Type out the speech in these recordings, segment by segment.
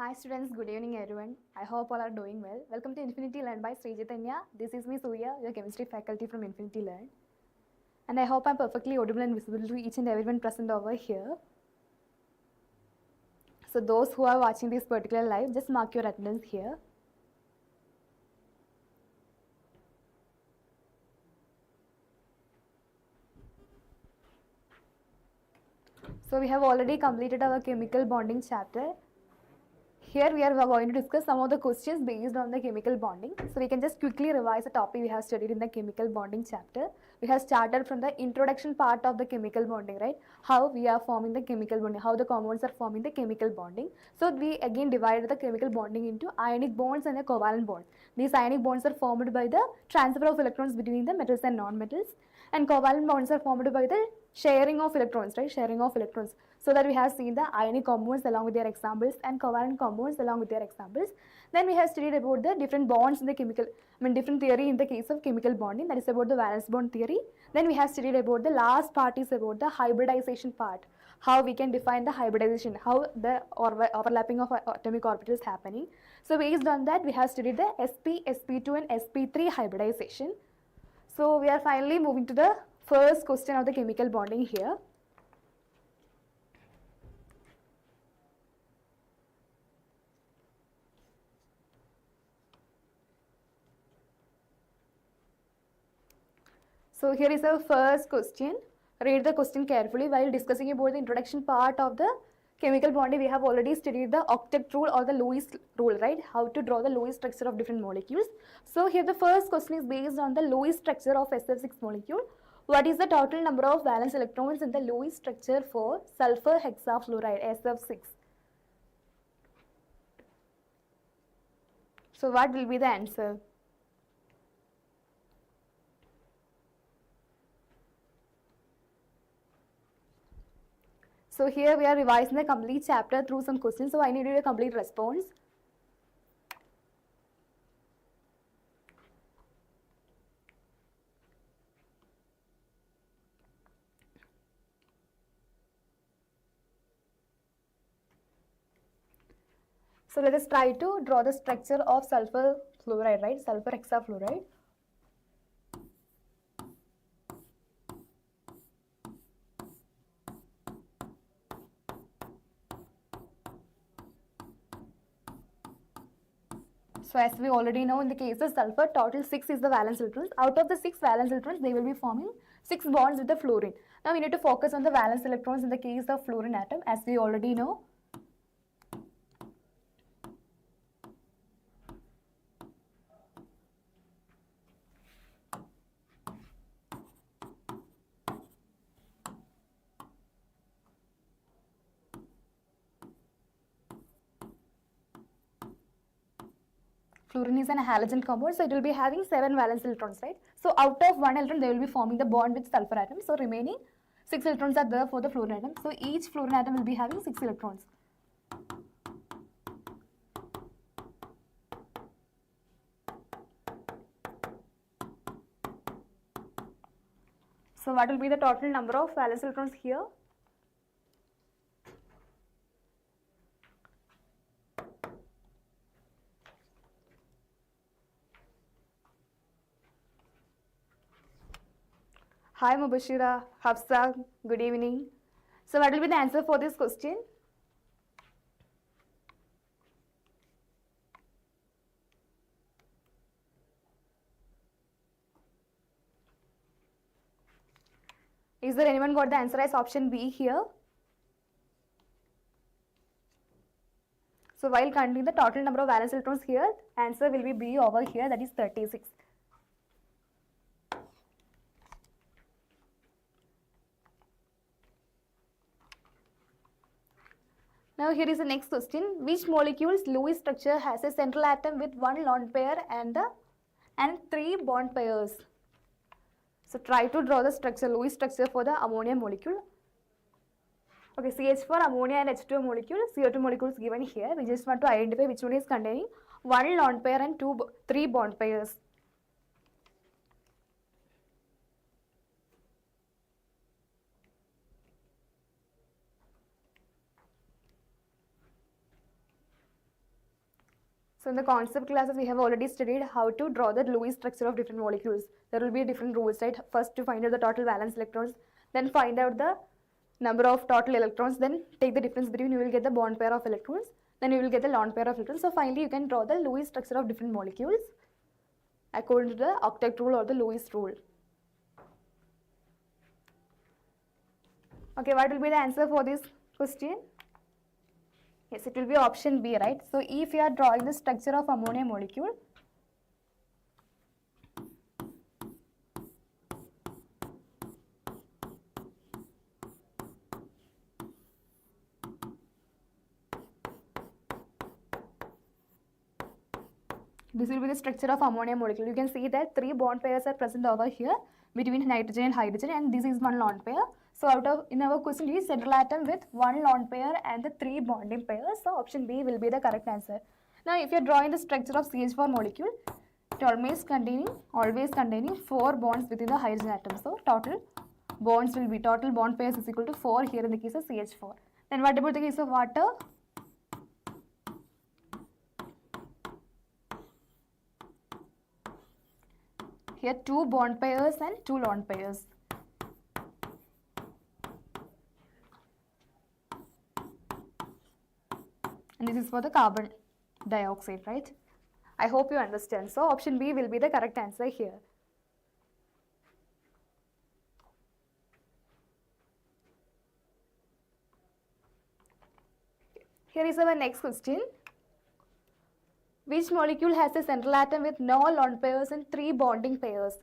Hi students, good evening everyone. I hope all are doing well. Welcome to Infinity Learn by Sri Chaitanya. This is me Soorya, your chemistry faculty from Infinity Learn. And I hope I'm perfectly audible and visible to each and everyone present over here. So those who are watching this particular live, just mark your attendance here. So we have already completed our chemical bonding chapter. Here we are going to discuss some of the questions based on the chemical bonding. So we can just quickly revise the topic we have studied in the chemical bonding chapter. We have started from the introduction part of the chemical bonding, right? How we are forming the chemical bonding, how the compounds are forming the chemical bonding. So we again divided the chemical bonding into ionic bonds and the covalent bonds. These ionic bonds are formed by the transfer of electrons between the metals and non-metals, and covalent bonds are formed by the sharing of electrons, right? Sharing of electrons. So that we have seen the ionic compounds along with their examples and covalent compounds along with their examples. Then we have studied about the different bonds in the different theory in the case of chemical bonding, that is about the valence bond theory. Then we have studied about the last part is about the hybridization part, how we can define the hybridization, how the overlapping of atomic orbitals is happening. So based on that, we have studied the sp, sp2 and sp3 hybridization. So we are finally moving to the first question of the chemical bonding here. So here is our first question. Read the question carefully. While discussing about the introduction part of the chemical bonding, we have already studied the octet rule or the Lewis rule, right? How to draw the Lewis structure of different molecules. So here the first question is based on the Lewis structure of SF6 molecule. What is the total number of valence electrons in the Lewis structure for sulfur hexafluoride SF6? So what will be the answer? So here we are revising the complete chapter through some questions. So I needed a complete response. So let us try to draw the structure of sulfur fluoride, right? Sulfur hexafluoride. So as we already know, in the case of sulfur, total 6 is the valence electrons. Out of the 6 valence electrons, they will be forming 6 bonds with the fluorine. Now we need to focus on the valence electrons in the case of fluorine atom, as we already know. Fluorine is an halogen compound, so it will be having 7 valence electrons, right? So out of 1 electron, they will be forming the bond with sulfur atom. So remaining 6 electrons are there for the fluorine atom. So each fluorine atom will be having 6 electrons. So what will be the total number of valence electrons here? Hi Mubashira, Hafsa, good evening. So what will be the answer for this question? Is there anyone got the answer as option B here? So while counting the total number of valence electrons here, answer will be B over here, that is 36. Now here is the next question. Which molecule's Lewis structure has a central atom with 1 lone pair and 3 bond pairs? So try to draw the structure, Lewis structure for the ammonia molecule. Okay, CH for ammonia and H2O molecule, CO2 molecules given here. We just want to identify which one is containing 1 lone pair and 3 bond pairs. So in the concept classes, we have already studied how to draw the Lewis structure of different molecules. There will be different rules, right? First to find out the total valence electrons, then find out the number of total electrons, then take the difference between, you will get the bond pair of electrons, then you will get the lone pair of electrons. So finally, you can draw the Lewis structure of different molecules according to the octet rule or the Lewis rule. Okay, what will be the answer for this question? Yes, it will be option B, right? So if you are drawing the structure of ammonia molecule, this will be the structure of ammonia molecule. You can see that 3 bond pairs are present over here between nitrogen and hydrogen, and this is one lone pair. So in our question is central atom with 1 lone pair and the 3 bonding pairs. So option B will be the correct answer. Now if you are drawing the structure of CH4 molecule, it always containing 4 bonds within the hydrogen atom. So total bond pairs is equal to 4 here in the case of CH4. Then what about the case of water? Here 2 bond pairs and 2 lone pairs. And this is for the carbon dioxide, right? I hope you understand. So option B will be the correct answer here. Here is our next question. Which molecule has a central atom with no lone pairs and 3 bonding pairs?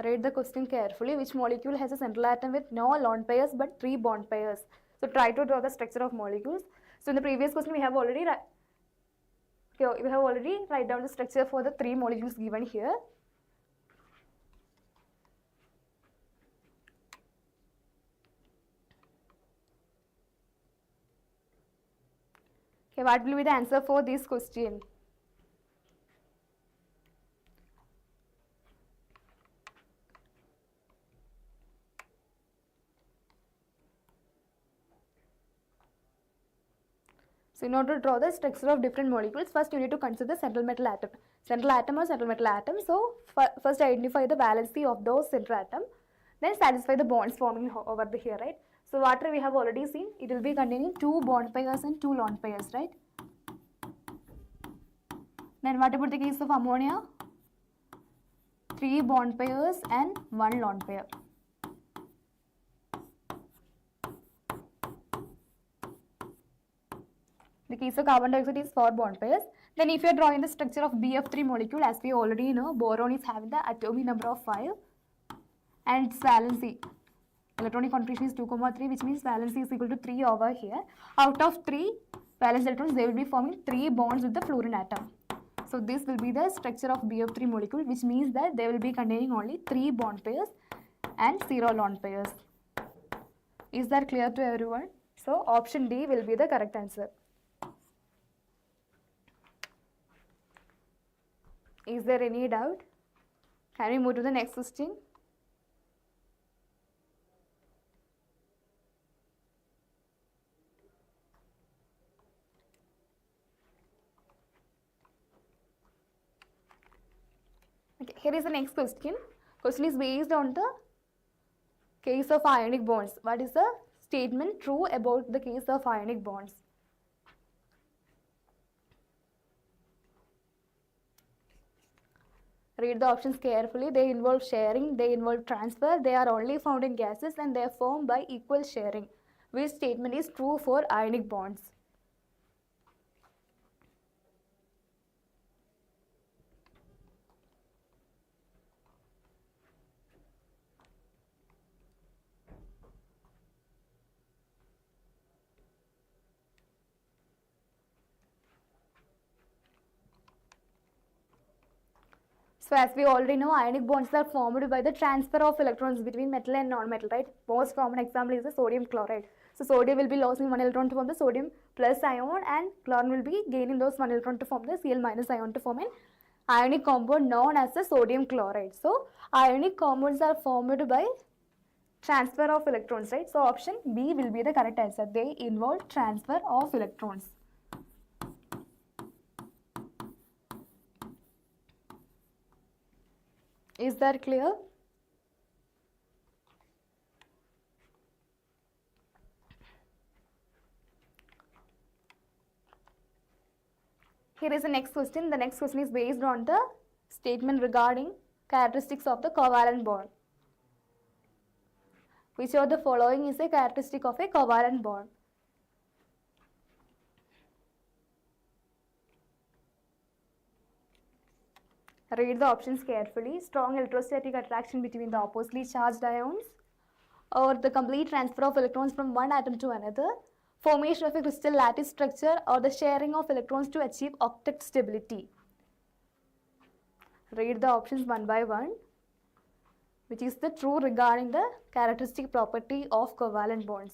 Read the question carefully. Which molecule has a central atom with no lone pairs but 3 bond pairs? So try to draw the structure of molecules. So in the previous question we have already write down the structure for the 3 molecules given here. Okay, what will be the answer for this question? So in order to draw the structure of different molecules, first you need to consider the central metal atom. Central atom or central metal atom. So first identify the valency of those central atom. Then satisfy the bonds forming over here, right? So water we have already seen. It will be containing 2 bond pairs and 2 lone pairs, right? Then what about the case of ammonia? 3 bond pairs and 1 lone pair. The case of carbon dioxide is 4 bond pairs. Then if you are drawing the structure of BF3 molecule, as we already know, boron is having the atomic number of 5 and its valency, electronic configuration is 2,3, which means valency is equal to 3 over here. Out of 3 valence electrons, they will be forming 3 bonds with the fluorine atom. So this will be the structure of BF3 molecule, which means that they will be containing only 3 bond pairs and 0 lone pairs. Is that clear to everyone? So option D will be the correct answer. Is there any doubt? Can we move to the next question? Okay, here is the next question. Question is based on the case of ionic bonds. What is the statement true about the case of ionic bonds? Read the options carefully. They involve sharing, they involve transfer, they are only found in gases, and they are formed by equal sharing. Which statement is true for ionic bonds? So as we already know, ionic bonds are formed by the transfer of electrons between metal and non-metal, right? Most common example is the sodium chloride. So sodium will be losing 1 electron to form the sodium plus ion, and chlorine will be gaining those 1 electron to form the Cl minus ion to form an ionic compound known as the sodium chloride. So ionic compounds are formed by transfer of electrons, right? So option B will be the correct answer. They involve transfer of electrons. Is that clear? Here is the next question. The next question is based on the statement regarding characteristics of the covalent bond. Which of the following is a characteristic of a covalent bond? Read the options carefully. Strong electrostatic attraction between the oppositely charged ions, or the complete transfer of electrons from one atom to another, formation of a crystal lattice structure, or the sharing of electrons to achieve octet stability. Read the options one by one. Which is the true regarding the characteristic property of covalent bonds?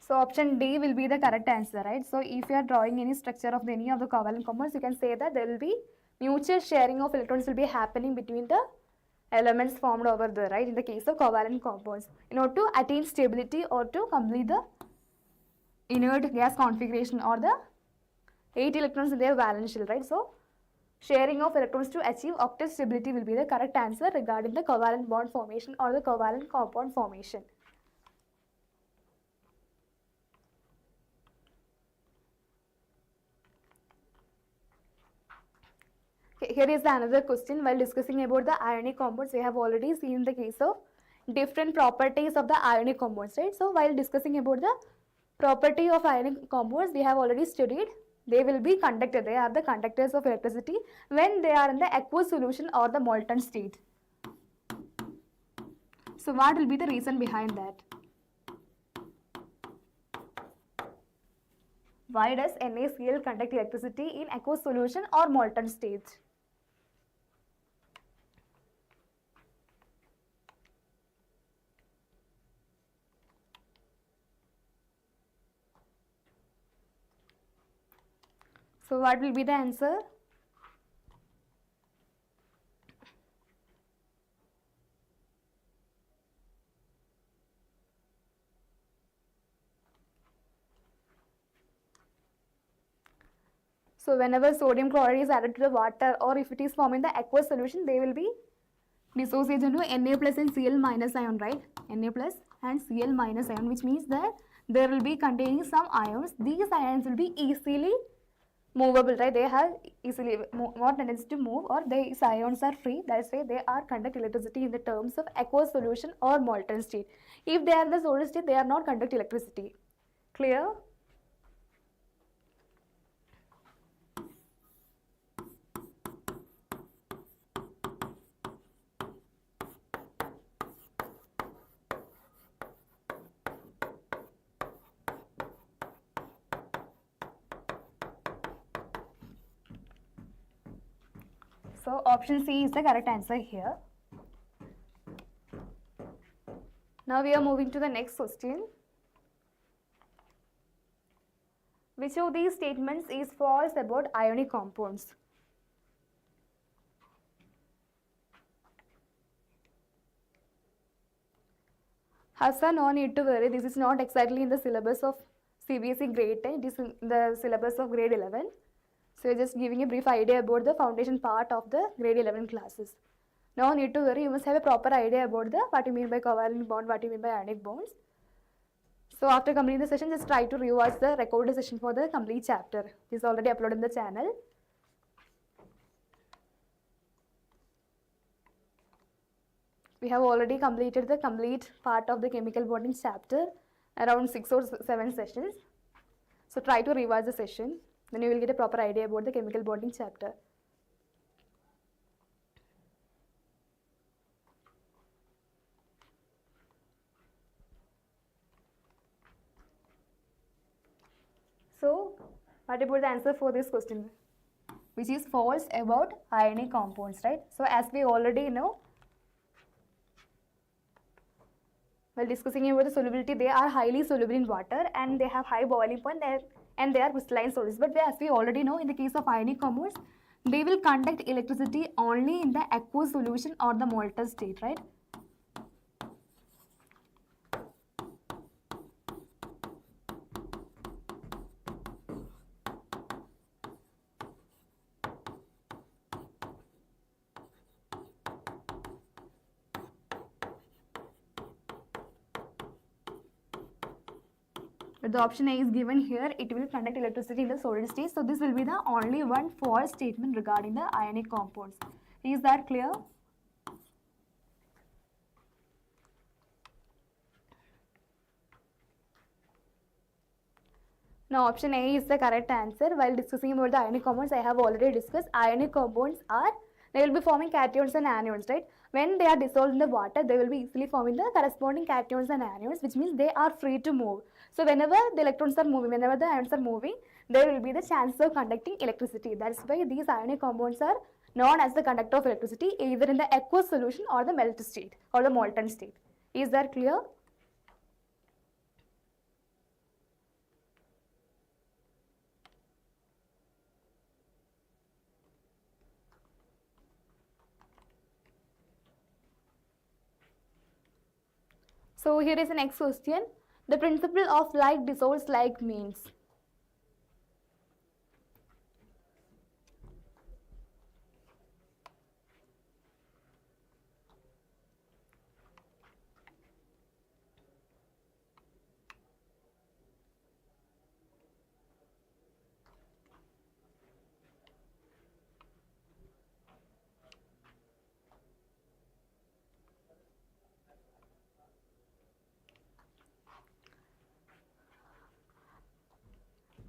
So option D will be the correct answer, right? So if you are drawing any structure of any of the covalent compounds, you can say that there will be mutual sharing of electrons will be happening between the elements formed over there, right? In the case of covalent compounds, in order to attain stability or to complete the inert gas configuration or the 8 electrons in their valence shell, right? So sharing of electrons to achieve octet stability will be the correct answer regarding the covalent bond formation or the covalent compound formation. Here is another question. While discussing about the ionic compounds, we have already seen the case of different properties of the ionic compounds, right? So while discussing about the property of ionic compounds, we have already studied they will be conductor. They are the conductors of electricity when they are in the aqueous solution or the molten state. So what will be the reason behind that? Why does NaCl conduct electricity in aqueous solution or molten state? So what will be the answer? So whenever sodium chloride is added to the water, or if it is formed in the aqueous solution, they will be dissociated into Na plus and Cl minus ion, right? Na plus and Cl minus ion, which means that there will be containing some ions. These ions will be easily movable, right? They have easily more tendency to move, or these ions are free. That's why they are conduct electricity in the terms of aqueous solution or molten state. If they are in the solid state, they are not conduct electricity. Clear? So option C is the correct answer here. Now we are moving to the next question. Which of these statements is false about ionic compounds? Hassan, no need to worry. This is not exactly in the syllabus of CBSE grade 10. It is in the syllabus of grade 11. So you're just giving a brief idea about the foundation part of the grade 11 classes. No need to worry. You must have a proper idea about what you mean by covalent bond, what you mean by ionic bonds. So after completing the session, just try to rewatch the recorded session for the complete chapter. It is already uploaded in the channel. We have already completed the complete part of the chemical bonding chapter, around 6 or 7 sessions. So try to revise the session. Then you will get a proper idea about the chemical bonding chapter. So, what about the answer for this question? Which is false about ionic compounds, right? So, as we already know, while discussing about the solubility, they are highly soluble in water and they have high boiling point. Their and they are crystalline solids. But as we already know, in the case of ionic compounds, they will conduct electricity only in the aqueous solution or the molten state, right? But the option A is given here, it will conduct electricity in the solid state. So this will be the only one false statement regarding the ionic compounds. Is that clear? Now option A is the correct answer. While discussing about the ionic compounds, I have already discussed ionic compounds are, they will be forming cations and anions, right? When they are dissolved in the water, they will be easily forming the corresponding cations and anions, which means they are free to move. So whenever the electrons are moving, whenever the ions are moving, there will be the chance of conducting electricity. That's why these ionic compounds are known as the conductor of electricity, either in the aqueous solution or the melt state or the molten state. Is that clear? So here is the next question. The principle of like dissolves like means.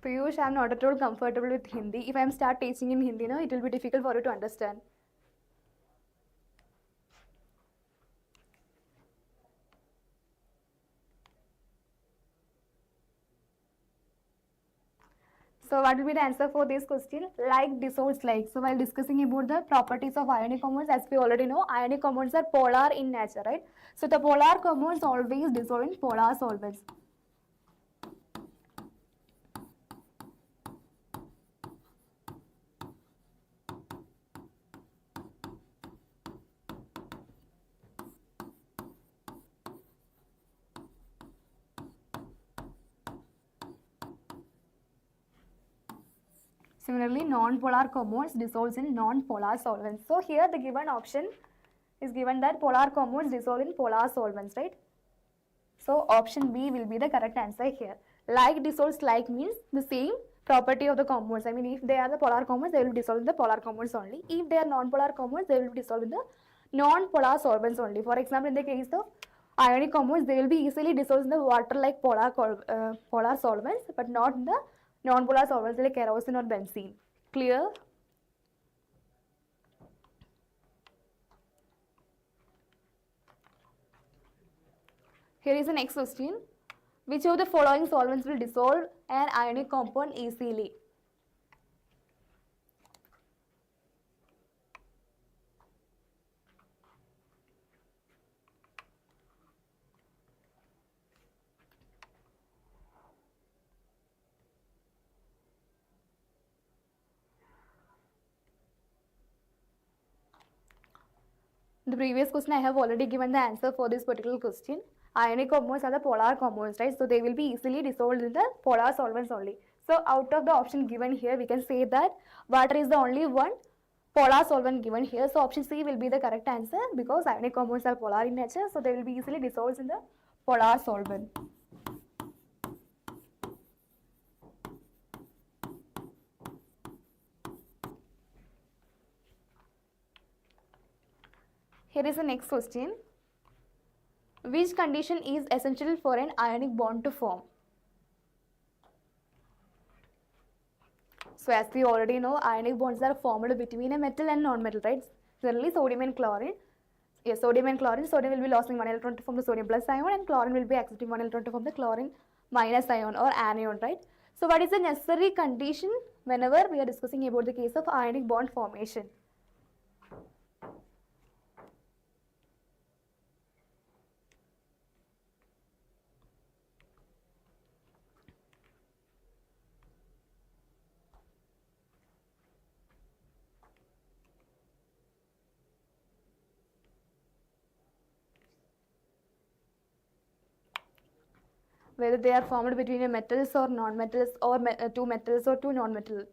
Piyush, I am not at all comfortable with Hindi. If I am start teaching in Hindi, no, it will be difficult for you to understand. So what will be the answer for this question? Like dissolves like. So while discussing about the properties of ionic compounds, as we already know, ionic compounds are polar in nature, right? So the polar compounds always dissolve in polar solvents. Similarly, non-polar compounds dissolves in non-polar solvents. So here the given option is given that polar compounds dissolve in polar solvents, right? So option B will be the correct answer here. Like dissolves like means the same property of the compounds. I mean, if they are the polar compounds, they will dissolve in the polar compounds only. If they are non-polar compounds, they will dissolve in the non-polar solvents only. For example, in the case of ionic compounds, they will be easily dissolved in the water like polar solvents, but not in the non-polar solvents like kerosene or benzene. Clear? Here is the next question. Which of the following solvents will dissolve an ionic compound easily? The previous question I have already given the answer for this particular question. Ionic compounds are the polar compounds, right? So they will be easily dissolved in the polar solvents only. So out of the option given here, we can say that water is the only one polar solvent given here. So option C will be the correct answer because ionic compounds are polar in nature. So they will be easily dissolved in the polar solvent. Here is the next question. Which condition is essential for an ionic bond to form? So as we already know, ionic bonds are formed between a metal and non-metal, right? Generally sodium and chlorine. Yes, sodium and chlorine. Sodium will be losing one electron to form the sodium plus ion and chlorine will be accepting one electron to form the chlorine minus ion or anion, right? So what is the necessary condition whenever we are discussing about the case of ionic bond formation? whether they are formed between a metals or non-metals, or two metals or two non-metals.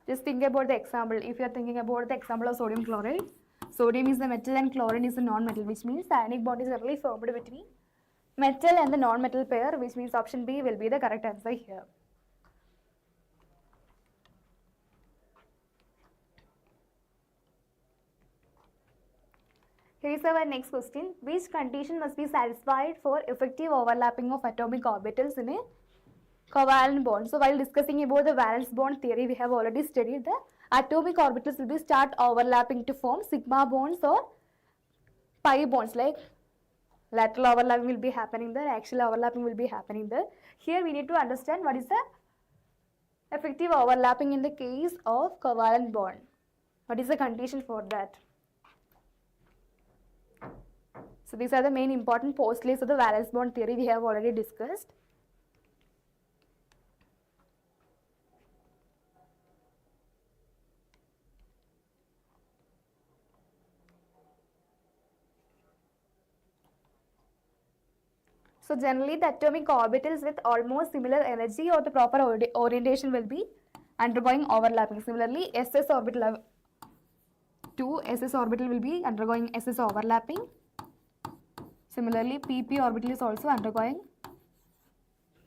Just think about the example. If you are thinking about the example of sodium chloride, sodium is the metal and chlorine is the non-metal, which means the ionic bond is really formed between metal and the non-metal pair, which means option B will be the correct answer here. Here is our next question. Which condition must be satisfied for effective overlapping of atomic orbitals in a covalent bond? So while discussing about the valence bond theory, we have already studied the atomic orbitals will be start overlapping to form sigma bonds or pi bonds, like lateral overlapping will be happening there, axial overlapping will be happening there. Here we need to understand what is the effective overlapping in the case of covalent bond. What is the condition for that? So these are the main important postulates of the valence bond theory we have already discussed. So generally the atomic orbitals with almost similar energy or the proper orientation will be undergoing overlapping. Similarly, SS orbital will be undergoing SS overlapping. Similarly, PP orbital is also undergoing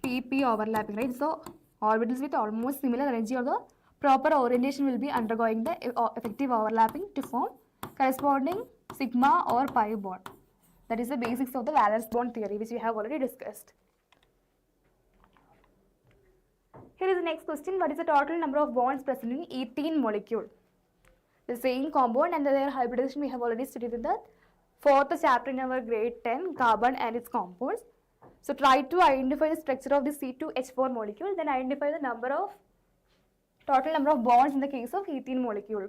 PP overlapping, right? So orbitals with almost similar energy or the proper orientation will be undergoing the effective overlapping to form corresponding sigma or pi bond. That is the basics of the valence bond theory, which we have already discussed. Here is the next question. What is the total number of bonds present in ethene molecule? The same compound and their hybridization we have already studied in the fourth chapter in our grade 10, carbon and its compounds. So try to identify the structure of the C2H4 molecule, then identify the total number of bonds in the case of ethene molecule.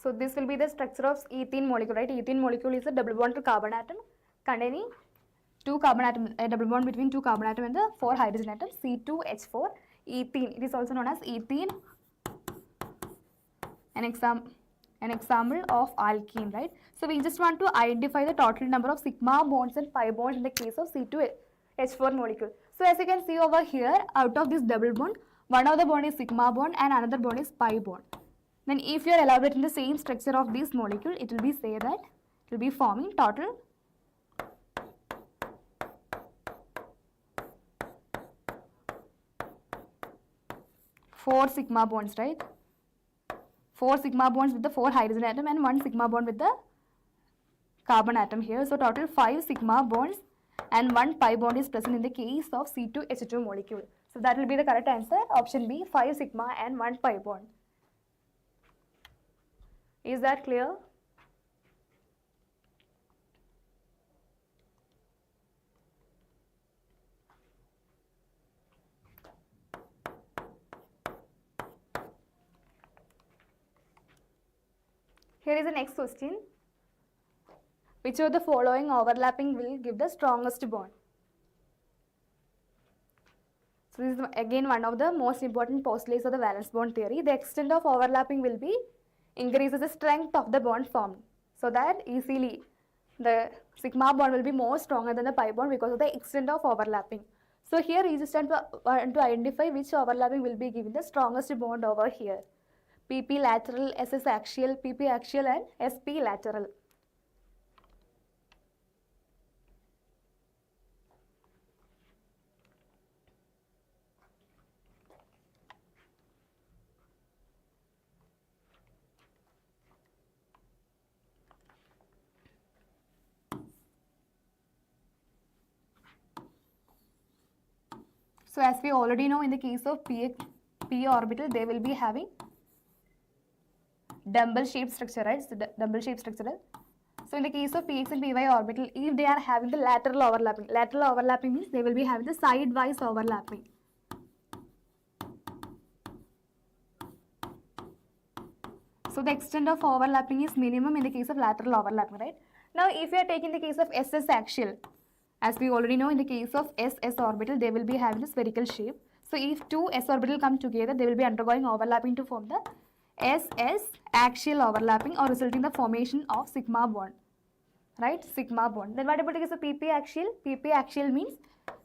So this will be the structure of ethene molecule, right? Ethene molecule is a double bond to carbon atom containing two carbon atom, a double bond between two carbon atom and the four hydrogen atoms, C2H4, ethene. It is also known as ethene, an example of alkene, right? So we just want to identify the total number of sigma bonds and pi bonds in the case of C2H4 molecule. So as you can see over here, out of this double bond, one of the bond is sigma bond and another bond is pi bond. Then if you are elaborating the same structure of this molecule, it will be say that it will be forming total 4 sigma bonds, right? 4 sigma bonds with the 4 hydrogen atom and 1 sigma bond with the carbon atom here. So total 5 sigma bonds and 1 pi bond is present in the case of C2H2 molecule. So that will be the correct answer. Option B, 5 sigma and 1 pi bond. Is that clear? Here is the next question. Which of the following overlapping will give the strongest bond? So this is again one of the most important postulates of the valence bond theory. The extent of overlapping will be increases the strength of the bond formed, so that easily the sigma bond will be more stronger than the pi bond because of the extent of overlapping. So here you just want to identify which overlapping will be giving the strongest bond over here. PP lateral, SS axial, PP axial and SP lateral. So as we already know, in the case of p orbital, they will be having dumbbell shaped structure, right? So dumbbell shaped structure. So in the case of px and py orbital, if they are having the lateral overlapping means they will be having the sidewise overlapping. So the extent of overlapping is minimum in the case of lateral overlapping, right? Now if you are taking the case of SS axial, as we already know in the case of SS orbital, they will be having the spherical shape. So if two S orbital come together, they will be undergoing overlapping to form the SS axial overlapping or resulting in the formation of sigma bond, right? Sigma bond. Then what about the case of PP axial? PP axial means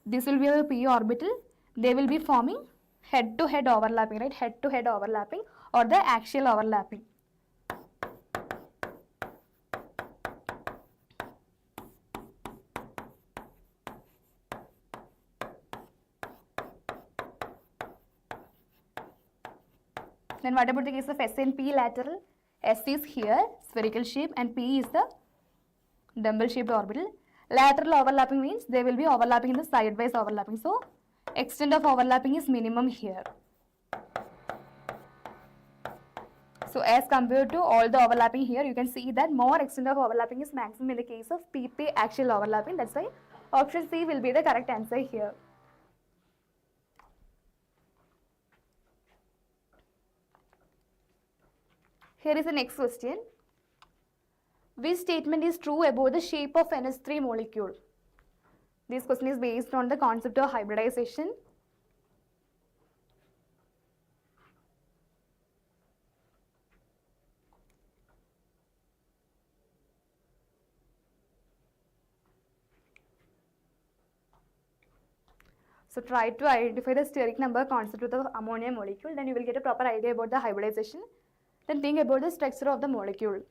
this will be a P orbital. They will be forming head to head overlapping, right? Head to head overlapping or the axial overlapping. Then what about the case of S and P lateral? S is here, spherical shape, and P is the dumbbell shaped orbital. Lateral overlapping means they will be overlapping in the sidewise overlapping. So extent of overlapping is minimum here. So as compared to all the overlapping here, you can see that more extent of overlapping is maximum in the case of PP axial overlapping. That's why option C will be the correct answer here. Here is the next question. Which statement is true about the shape of NH3 molecule? This question is based on the concept of hybridization. So try to identify the steric number concept of the ammonia molecule, then you will get a proper idea about the hybridization. Then think about the structure of the molecule.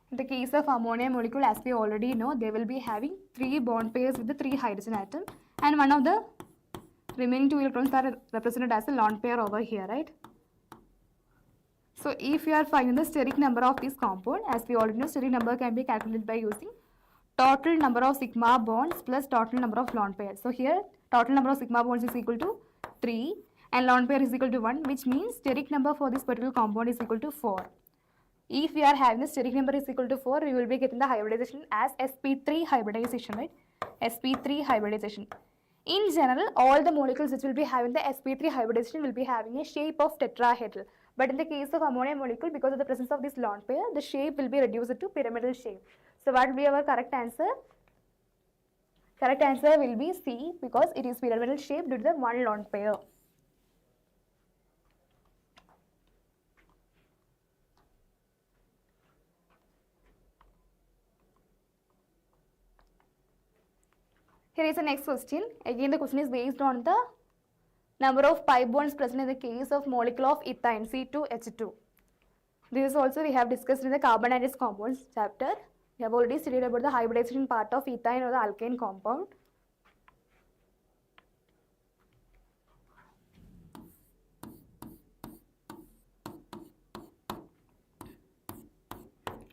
In the case of ammonia molecule, as we already know, they will be having 3 bond pairs with the 3 hydrogen atom, and one of the remaining 2 electrons are represented as a lone pair over here, right? So if you are finding the steric number of this compound, as we already know, steric number can be calculated by using total number of sigma bonds plus total number of lone pairs. So here total number of sigma bonds is equal to 3 and lone pair is equal to 1, which means steric number for this particular compound is equal to 4. If we are having the steric number is equal to 4, we will be getting the hybridization as sp3 hybridization, right? sp3 hybridization. In general, all the molecules which will be having the sp3 hybridization will be having a shape of tetrahedral. But in the case of ammonia molecule, because of the presence of this lone pair, the shape will be reduced to pyramidal shape. So what will be our correct answer? Correct answer will be C, because it is pyramidal shape due to the one lone pair. Here is the next question. Again, the question is based on the number of pi bonds present in the case of molecule of ethine, C2H2. This is also we have discussed in the carbon and its compounds chapter. We have already studied about the hybridization part of ethine or the alkane compound.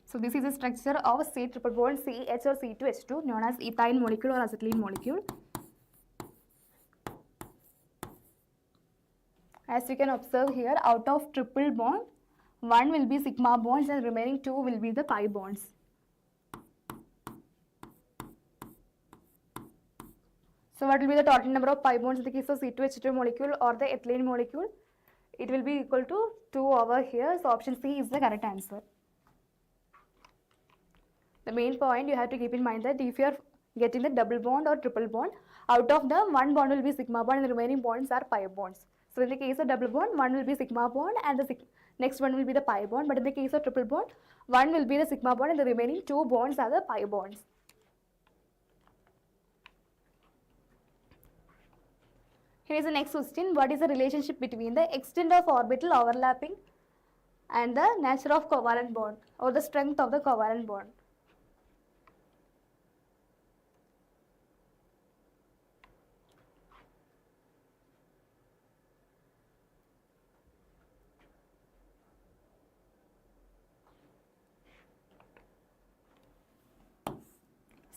So this is the structure of C triple bond CH or C2H2 known as ethyne molecule or acetylene molecule. As you can observe here, out of triple bond, one will be sigma bonds and remaining 2 will be the pi bonds. So what will be the total number of pi bonds in the case of C2H2 molecule or the ethylene molecule? It will be equal to 2 over here. So option C is the correct answer. The main point you have to keep in mind that if you are getting the double bond or triple bond, out of them one bond will be sigma bond and the remaining bonds are pi bonds. So in the case of double bond, one will be sigma bond and the next one will be the pi bond. But in the case of triple bond, one will be the sigma bond and the remaining 2 bonds are the pi bonds. Here is the next question. What is the relationship between the extent of orbital overlapping and the nature of covalent bond or the strength of the covalent bond?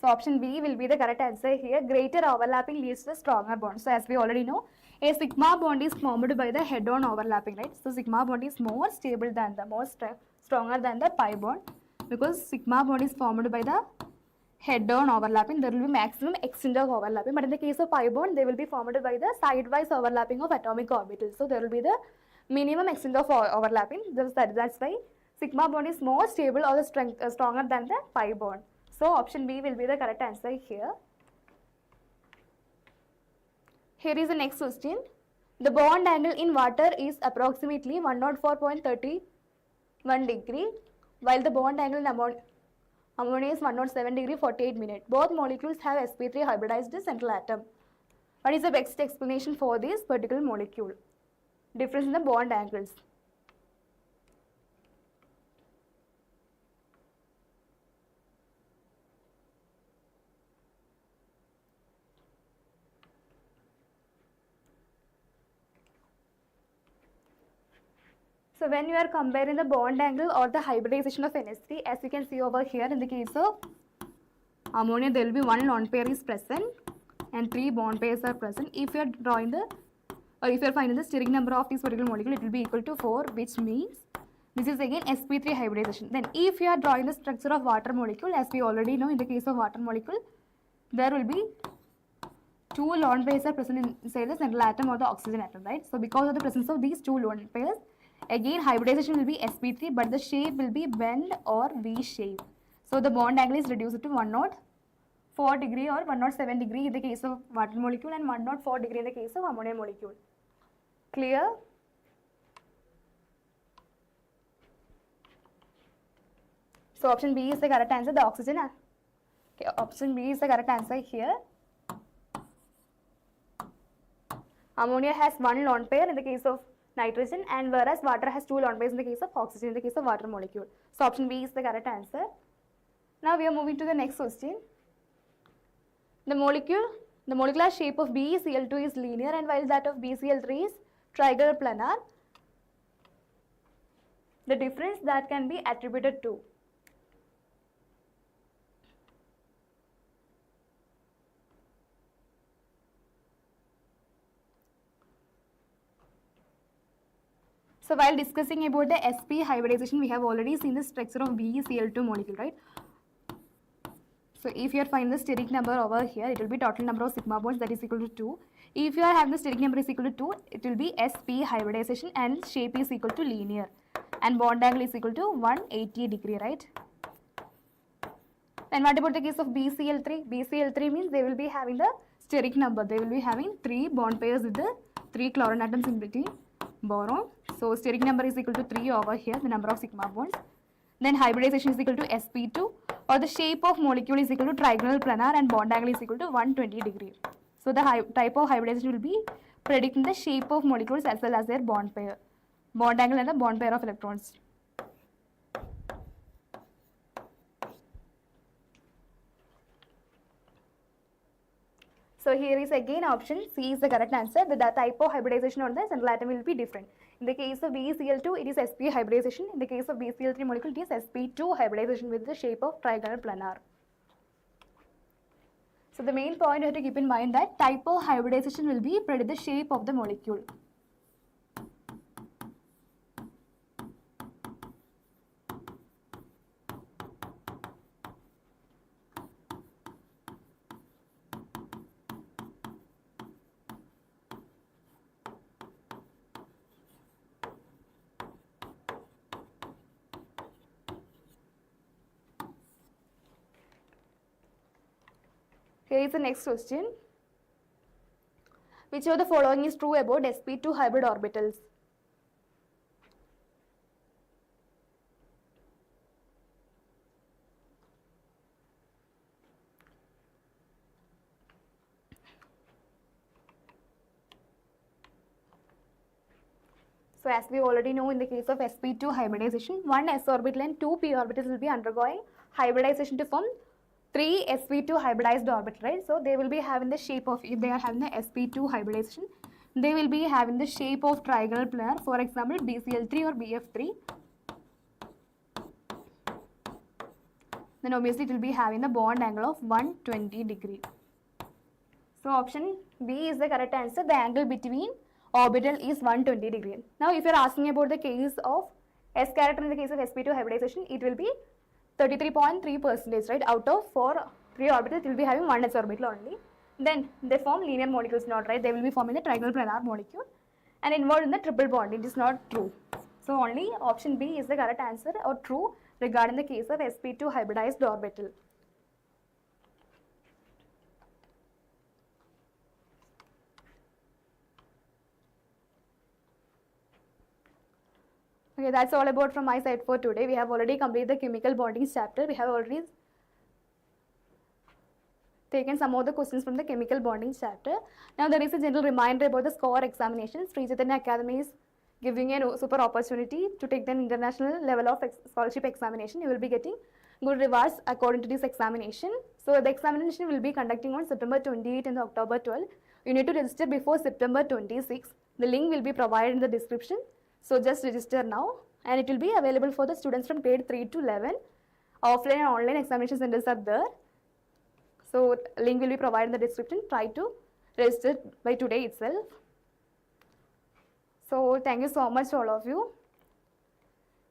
So option B will be the correct answer here. Greater overlapping leads to a stronger bond. So as we already know, a sigma bond is formed by the head-on overlapping, right? So sigma bond is more stable than the stronger than the pi bond, because sigma bond is formed by the head-on overlapping. There will be maximum extent of overlapping, but in the case of pi bond, they will be formed by the side-wise overlapping of atomic orbitals. So there will be the minimum extent of overlapping. That's why sigma bond is more stable or stronger than the pi bond. So option B will be the correct answer here. Here is the next question. The bond angle in water is approximately 104.31 degree, while the bond angle in ammonia is 107 degree 48 minutes. Both molecules have sp3 hybridized central atom. What is the best explanation for this particular molecule? Difference in the bond angles. So when you are comparing the bond angle or the hybridization of NH3, as you can see over here, in the case of ammonia, there will be one lone pair is present and 3 bond pairs are present. If you are drawing the, or if you are finding the steric number of this particular molecule, it will be equal to 4, which means this is again sp3 hybridization. Then if you are drawing the structure of water molecule, as we already know, in the case of water molecule, there will be 2 lone pairs are present inside the central atom or the oxygen atom, right? So because of the presence of these 2 lone pairs, again hybridization will be sp3, but the shape will be bend or V shape. So the bond angle is reduced to 104 degree or 107 degree in the case of water molecule and 104 degree in the case of ammonia molecule. Clear? So option B is the correct answer. The oxygen. Okay, option B is the correct answer here. Ammonia has 1 lone pair in the case of nitrogen, and whereas water has 2 lone pairs in the case of oxygen in the case of water molecule. So option B is the correct answer. Now we are moving to the next question. The molecular shape of BeCl2 is linear, and while that of BCl3 is triangular planar. The difference that can be attributed to. So while discussing about the sp hybridization, we have already seen the structure of BeCl2 molecule, right? So if you are finding the steric number over here, it will be total number of sigma bonds, that is equal to 2. If you are having the steric number is equal to 2, it will be sp hybridization and shape is equal to linear and bond angle is equal to 180 degree, right? And what about the case of BCl3? BCl3 means they will be having the steric number. They will be having 3 bond pairs with the 3 chlorine atoms in between boron. So steric number is equal to 3 over here, the number of sigma bonds. Then hybridization is equal to sp2, or the shape of molecule is equal to trigonal planar and bond angle is equal to 120 degree. So the type of hybridization will be predicting the shape of molecules as well as their bond pair, bond angle and the bond pair of electrons. So here is again option C is the correct answer. The type of hybridization on the central atom will be different. In the case of BeCl2, it is sp hybridization. In the case of BCl3 molecule, it is sp2 hybridization with the shape of trigonal planar. So the main point you have to keep in mind that type of hybridization will be predict the shape of the molecule. Here is the next question. Which of the following is true about sp2 hybrid orbitals? So as we already know, in the case of sp2 hybridization, 1 s orbital and 2 p orbitals will be undergoing hybridization to form 3 sp2 hybridized orbital, right? So they will be having the shape of, if they are having the sp2 hybridization, they will be having the shape of trigonal planar, for example BCl3 or BF3. then obviously it will be having the bond angle of 120 degree. So option B is the correct answer. The angle between orbital is 120 degree. Now if you are asking about the case of S character in the case of sp2 hybridization, it will be 33.3%, right? Out of 3 orbitals, it will be having 1 s orbital only. Then they form linear molecules, not right. They will be forming the trigonal planar molecule and involved in the triple bond. It is not true. So only option B is the correct answer or true regarding the case of sp2 hybridized orbital. Okay, that's all about from my side for today. We have already completed the chemical bonding chapter. We have already taken some of the questions from the chemical bonding chapter. Now there is a general reminder about the SCORE examinations. Sri Chaitanya Academy is giving a super opportunity to take the international level of scholarship examination. You will be getting good rewards according to this examination. So the examination will be conducting on September 28 and October 12. You need to register before September 26. The link will be provided in the description. So just register now, and it will be available for the students from grade 3 to 11. Offline and online examination centers are there. So link will be provided in the description. Try to register by today itself. So thank you so much all of you.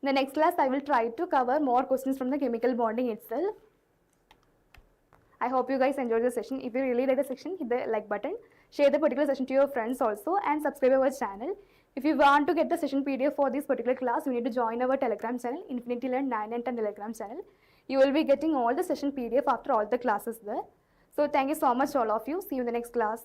In the next class I will try to cover more questions from the chemical bonding itself. I hope you guys enjoyed the session. If you really like the session, hit the like button. Share the particular session to your friends also and subscribe our channel. If you want to get the session PDF for this particular class, you need to join our Telegram channel, Infinity Learn 9 and 10 Telegram channel. You will be getting all the session PDF after all the classes there. So thank you so much all of you. See you in the next class.